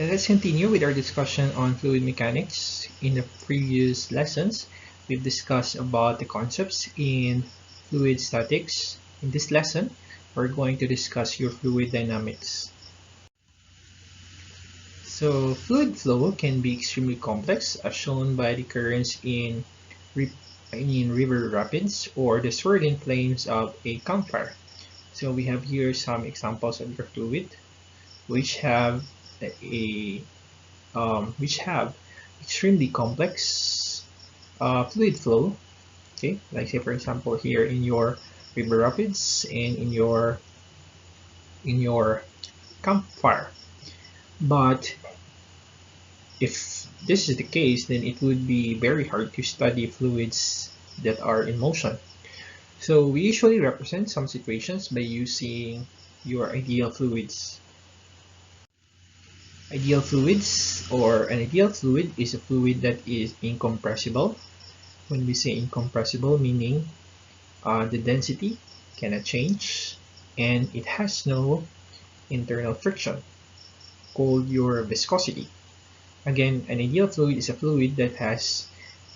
Let's continue with our discussion on fluid mechanics. In the previous lessons, we've discussed about the concepts in fluid statics. In this lesson, we're going to discuss your fluid dynamics. So, fluid flow can be extremely complex, as shown by the currents in river rapids or the swirling flames of a campfire. So, we have here some examples of your fluid, which have extremely complex fluid flow. Okay, like say for example here in your river rapids and in your campfire. But if this is the case, then it would be very hard to study fluids that are in motion. So we usually represent some situations by using your ideal fluids. Ideal fluids, or an ideal fluid, is a fluid that is incompressible. When we say incompressible, meaning the density cannot change and it has no internal friction, called your viscosity. Again, an ideal fluid is a fluid that has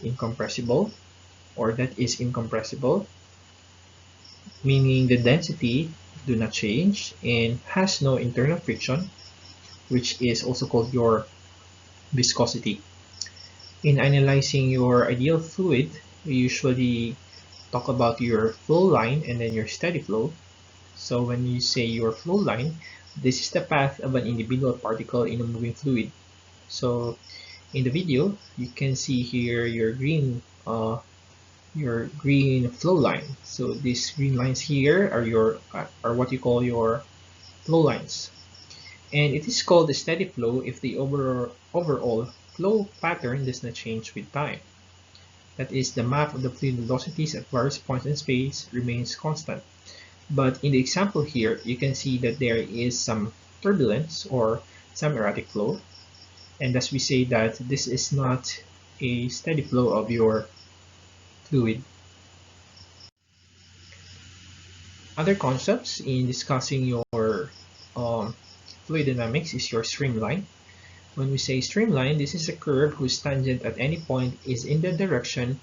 incompressible, or that is incompressible, meaning the density do not change and has no internal friction, which is also called your viscosity. In analyzing your ideal fluid, we usually talk about your flow line and then your steady flow. So when you say your flow line, this is the path of an individual particle in a moving fluid. So in the video, you can see here your green flow line. So these green lines here are what you call your flow lines. And it is called a steady flow if the overall flow pattern does not change with time. That is, the map of the fluid velocities at various points in space remains constant. But in the example here, you can see that there is some turbulence or some erratic flow. And thus we say that this is not a steady flow of your fluid. Other concepts in discussing your fluid dynamics is your streamline. When we say streamline, this is a curve whose tangent at any point is in the direction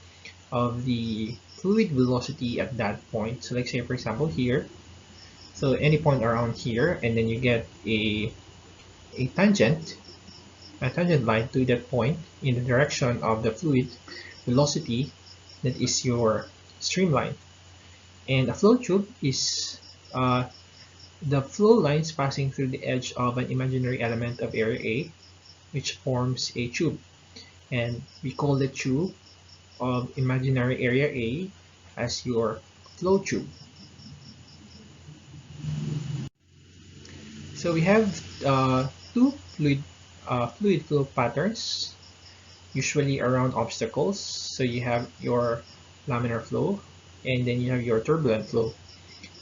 of the fluid velocity at that point. So like say for example here, so any point around here, and then you get a tangent line to that point in the direction of the fluid velocity. That is your streamline. And a flow tube is the flow lines passing through the edge of an imaginary element of area A, which forms a tube. And we call the tube of imaginary area A as your flow tube. So we have two fluid flow patterns, usually around obstacles. So you have your laminar flow, and then you have your turbulent flow.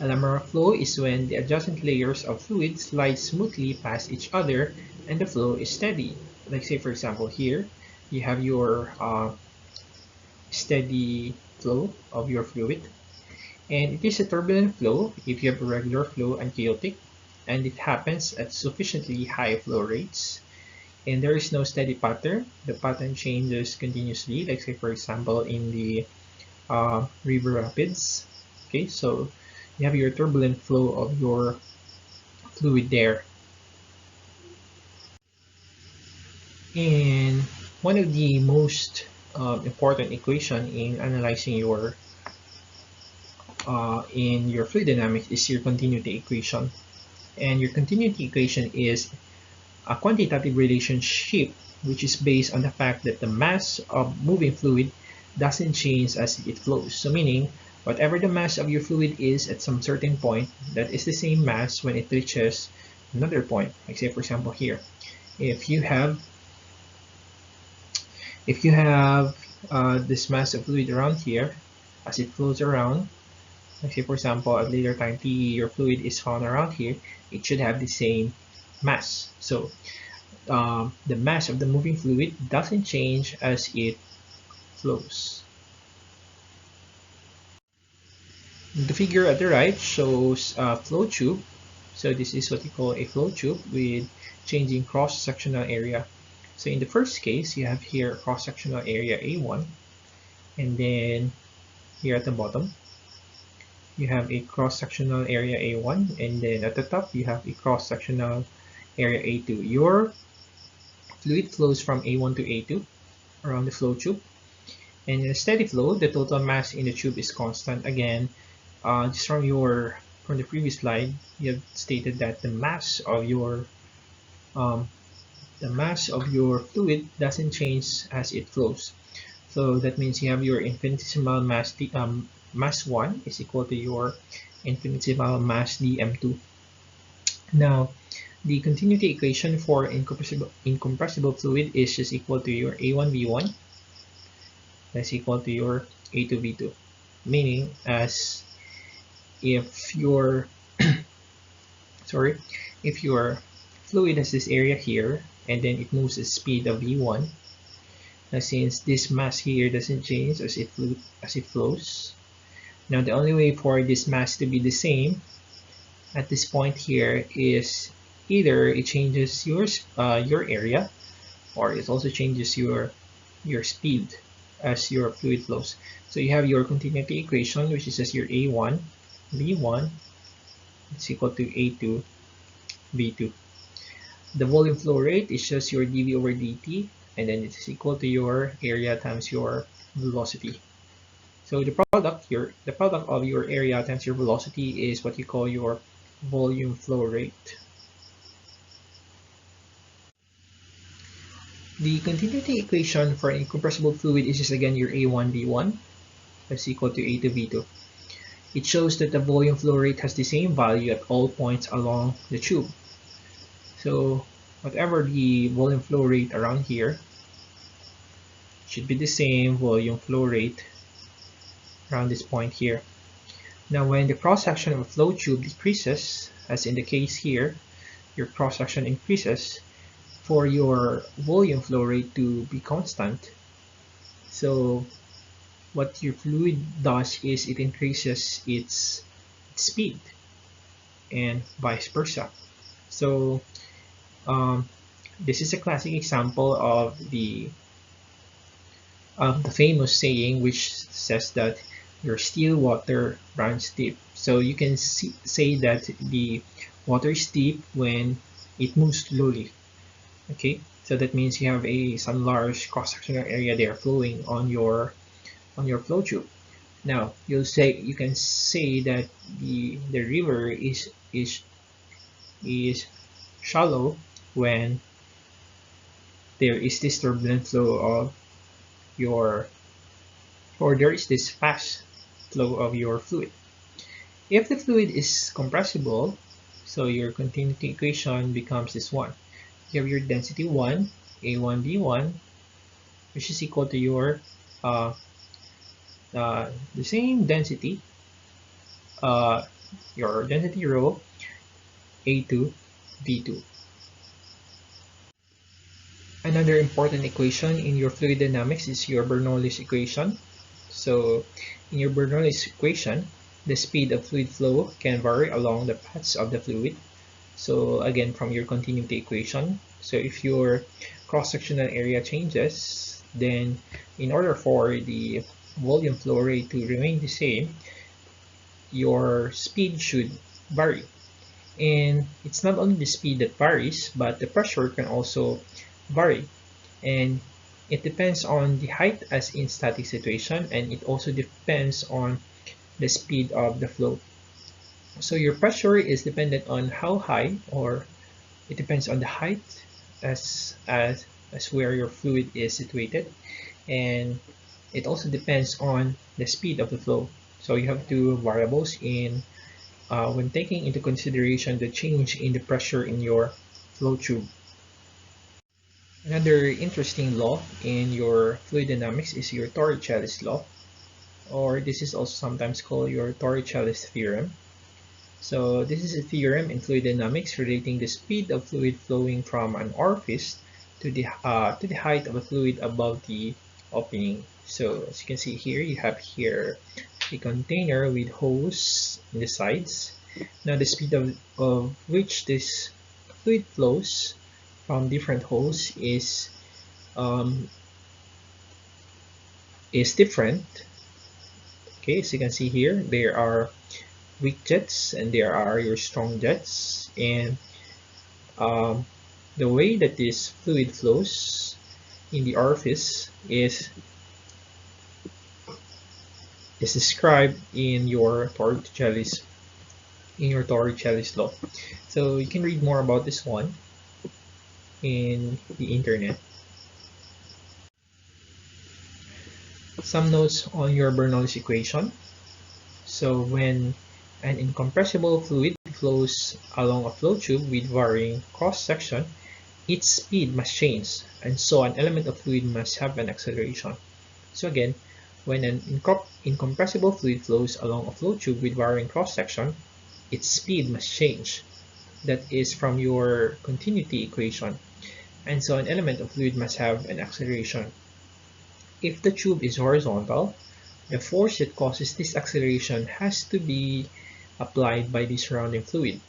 A laminar flow is when the adjacent layers of fluid slide smoothly past each other and the flow is steady. Like say for example here, you have your steady flow of your fluid. And it is a turbulent flow if you have a regular flow and chaotic, and it happens at sufficiently high flow rates. And there is no steady pattern. The pattern changes continuously, like say for example in the river rapids. Okay, so you have your turbulent flow of your fluid there. And one of the most important equation in analyzing your in your fluid dynamics is your continuity equation. And your continuity equation is a quantitative relationship which is based on the fact that the mass of moving fluid doesn't change as it flows. So meaning, whatever the mass of your fluid is at some certain point, that is the same mass when it reaches another point. Like say for example here, if you have this mass of fluid around here, as it flows around, like say for example at later time t, your fluid is found around here, it should have the same mass. So the mass of the moving fluid doesn't change as it flows. The figure at the right shows a flow tube. So this is what you call a flow tube with changing cross-sectional area. So in the first case, you have here cross-sectional area A1, and then here at the bottom, you have a cross-sectional area A1, and then at the top, you have a cross-sectional area A2. Your fluid flows from A1 to A2 around the flow tube. And in a steady flow, the total mass in the tube is constant. Again, just from the previous slide, you have stated that the mass of your fluid doesn't change as it flows. So that means you have your infinitesimal mass mass 1 is equal to your infinitesimal mass dm2. Now, the continuity equation for incompressible fluid is just equal to your A1V1 that's equal to your A2V2, meaning as if your if your fluid has this area here and then it moves at speed of v1, now since this mass here doesn't change as it flows, now the only way for this mass to be the same at this point here is either it changes your area, or it also changes your speed as your fluid flows. So you have your continuity equation, which is just your A1 V1 is equal to A2 V2. The volume flow rate is just your dV over dt, and then it is equal to your area times your velocity. So the product of your area times your velocity is what you call your volume flow rate. The continuity equation for an incompressible fluid is just again your A1 V1 that's equal to A2 V2. It shows that the volume flow rate has the same value at all points along the tube. So whatever the volume flow rate around here should be the same volume flow rate around this point here. Now when the cross-section of a flow tube decreases, as in the case here, your cross-section increases, for your volume flow rate to be constant, so what your fluid does is it increases its speed and vice versa. So this is a classic example of the famous saying which says that your still water runs deep. So you can say that the water is deep when it moves slowly. Okay, so that means you have some large cross-sectional area there flowing on your flow tube. Now you can say that the river is shallow when there is this turbulent flow of there is this fast flow of your fluid. If the fluid is compressible, so your continuity equation becomes this one. You have your density 1, A1V1, which is equal to your the same density, your density rho, A2 V2. Another important equation in your fluid dynamics is your Bernoullis equation. So in your Bernoullis equation, the speed of fluid flow can vary along the paths of the fluid. So again, from your continuity equation, so if your cross-sectional area changes, then in order for the volume flow rate to remain the same, your speed should vary. And it's not only the speed that varies, but the pressure can also vary. And it depends on the height as in static situation, and it also depends on the speed of the flow. So your pressure is dependent on how high, or it depends on the height as where your fluid is situated, and it also depends on the speed of the flow. So you have two variables in when taking into consideration the change in the pressure in your flow tube. Another interesting law in your fluid dynamics is your Torricelli's law, or this is also sometimes called your Torricelli's theorem. So this is a theorem in fluid dynamics relating the speed of fluid flowing from an orifice to the height of a fluid above the opening. So as you can see here, you have here a container with hose in the sides, Now the speed of which this fluid flows from different holes um, is different. Okay, as you can see here, there are weak jets and there are your strong jets, and um, the way that this fluid flows in the orifice is described in your Torricelli's law. So you can read more about this one in the internet. Some notes on your Bernoullis equation. So when an incompressible fluid flows along a flow tube with varying cross-section, its speed must change, and so an element of fluid must have an acceleration. So again, when an incompressible fluid flows along a flow tube with varying cross-section, its speed must change. That is from your continuity equation. And so an element of fluid must have an acceleration. If the tube is horizontal, the force that causes this acceleration has to be applied by the surrounding fluid.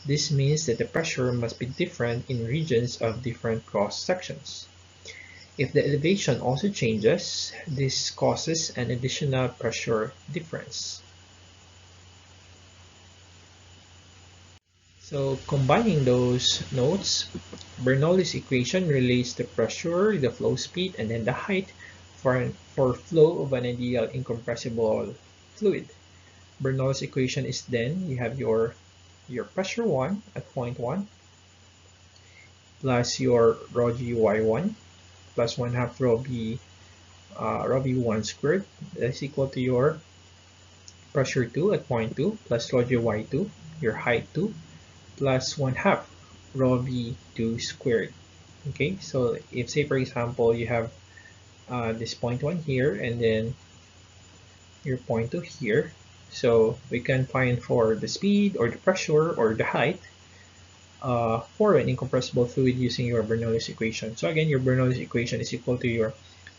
This means that the pressure must be different in regions of different cross sections. If the elevation also changes, this causes an additional pressure difference. So combining those notes, Bernoullis equation relates the pressure, the flow speed, and then the height for flow of an ideal incompressible fluid. Bernoullis equation is then you have your pressure 1 at point 1 plus your rho g y1 plus 1 half rho v1 squared. That's equal to your pressure 2 at point 2 plus rho g y2, your height 2, plus 1 half rho v2 squared. Okay, so if say for example you have this point 1 here and then your point 2 here, so we can find for the speed or the pressure or the height for an incompressible fluid using your Bernoullis equation. So again, your Bernoullis equation is equal to your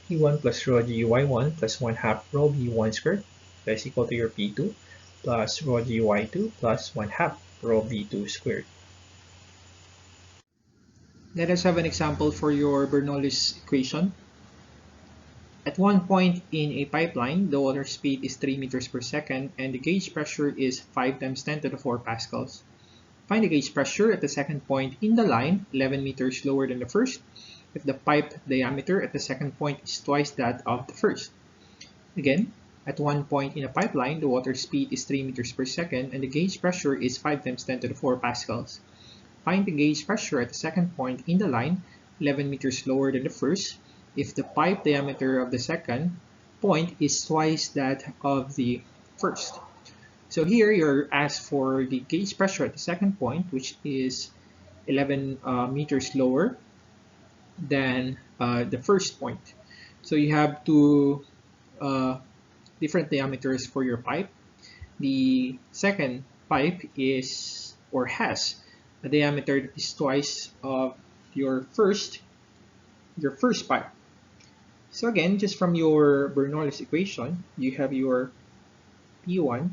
P1 plus rho g y1 plus 1 half rho v1 squared. That's equal to your P2 plus rho g y2 plus 1 half rho v2 squared. Let us have an example for your Bernoullis equation. At one point in a pipeline, the water speed is 3 meters per second and the gauge pressure is 5 times 10 to the 4 pascals. Find the gauge pressure at the second point in the line, 11 meters lower than the first, if the pipe diameter at the second point is twice that of the first. Again, at one point in a pipeline, the water speed is 3 meters per second and the gauge pressure is 5 times 10 to the 4 pascals. Find the gauge pressure at the second point in the line, 11 meters lower than the first, if the pipe diameter of the second point is twice that of the first. So here you're asked for the gauge pressure at the second point, which is 11 meters lower than the first point. So you have two different diameters for your pipe. The second pipe is or has a diameter that is twice of your first pipe. So again, just from your Bernoullis equation, you have your P1.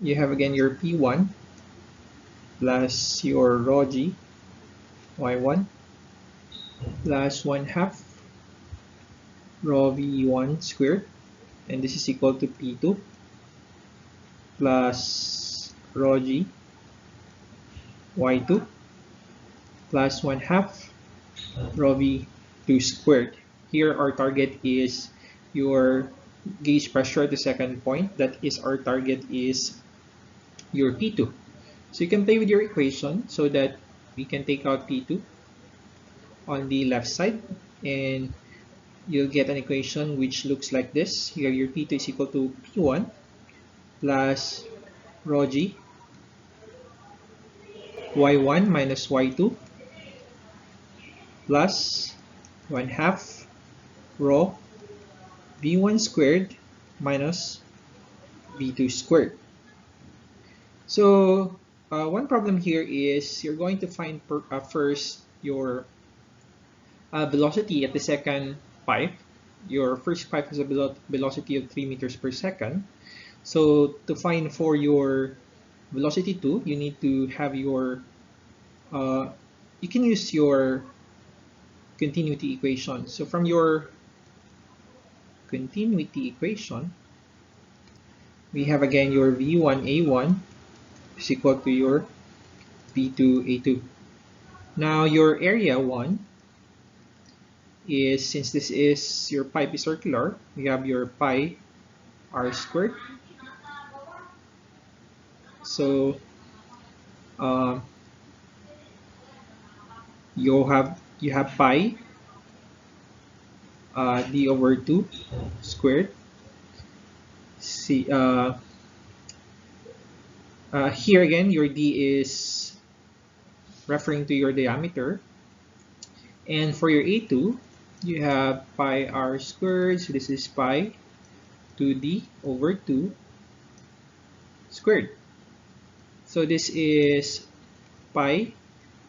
You have again your P1 plus your rho g y1 plus 1 half rho v1 squared, and this is equal to P2 plus rho g y2 plus 1 half rho v2 squared. Here our target is your gauge pressure at the second point. That is our target is your P2. So you can play with your equation so that we can take out P2 on the left side and you'll get an equation which looks like this. Here your P2 is equal to P1 plus rho g y1 minus y2 plus 1 half rho v1 squared minus v2 squared. So one problem here is you're going to find first your velocity at the second pipe. Your first pipe has a velocity of 3 meters per second. So to find for your velocity 2, you need to have your, uh, you can use your continuity equation. So from your continuity equation, we have again your V1A1 is equal to your V2A2. Now your area 1 is, since this is your pipe is circular, we have your pi r squared. So uh, you have pi d over 2 squared. See, here again, your d is referring to your diameter. And for your A2, you have pi r squared. So this is pi 2d over 2 squared. So this is pi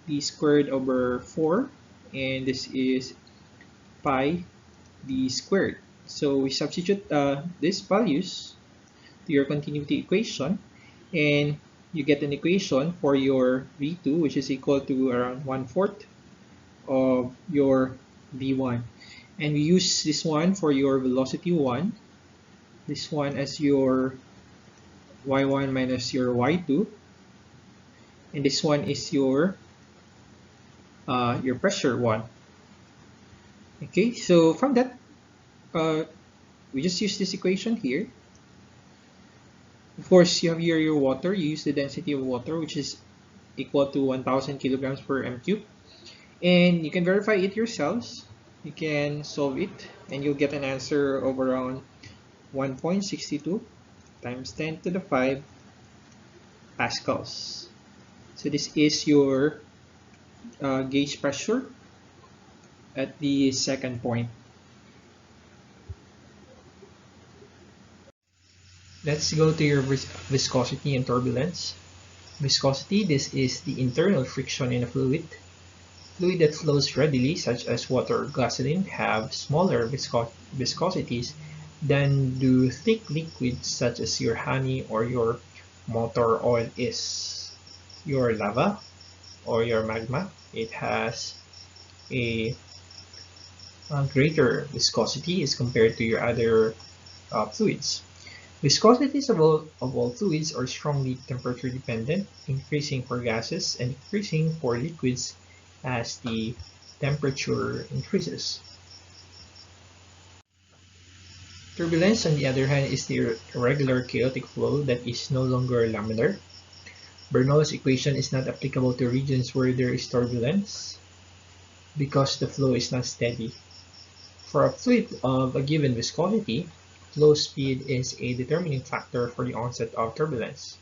d squared over 4. And this is pi d squared. So we substitute these values to your continuity equation, and you get an equation for your V2, which is equal to around 1/4 of your V1. And we use this one for your velocity 1, this one as your y1 minus your y2, and this one is your pressure 1. Okay, so from that, we just use this equation here. Of course, you have here your water. You use the density of water, which is equal to 1,000 kilograms per m cube. And you can verify it yourselves. You can solve it, and you'll get an answer of around 1.62 times 10 to the 5 pascals. So this is your gauge pressure at the second point. Let's go to your viscosity and turbulence. Viscosity, this is the internal friction in a fluid. Fluid that flows readily, such as water or gasoline, have smaller viscosities than do thick liquids such as your honey or your motor oil is. Your lava or your magma, it has a greater viscosity as compared to your other fluids. Viscosities of all fluids are strongly temperature dependent, increasing for gases and decreasing for liquids as the temperature increases. Turbulence, on the other hand, is the irregular chaotic flow that is no longer laminar. Bernoullis equation is not applicable to regions where there is turbulence because the flow is not steady. For a fluid of a given viscosity, flow speed is a determining factor for the onset of turbulence.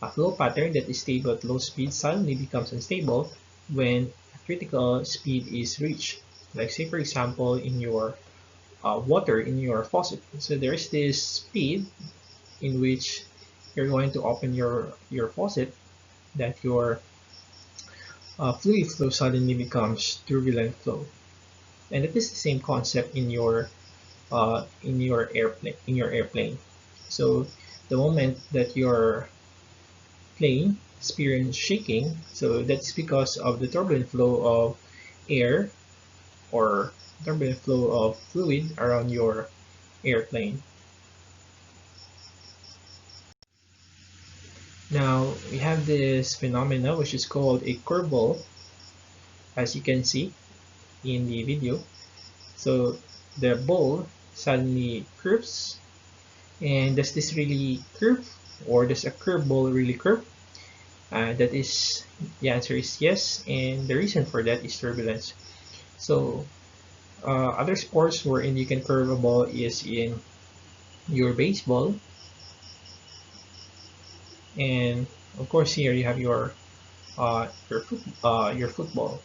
A flow pattern that is stable at low speed suddenly becomes unstable when a critical speed is reached. Like say for example in your water in your faucet. So there is this speed in which you're going to open your faucet that your fluid flow suddenly becomes turbulent flow. And it is the same concept in your airplane. So the moment that your plane experience shaking, so that's because of the turbulent flow of air or turbulent flow of fluid around your airplane. Now we have this phenomena which is called a curve ball, as you can see in the video. So the ball suddenly curves, and does this really curve, or does a curve ball really curve? That is, the answer is yes, and the reason for that is turbulence. So other sports wherein you can curve a ball is in your baseball, and of course here you have your football.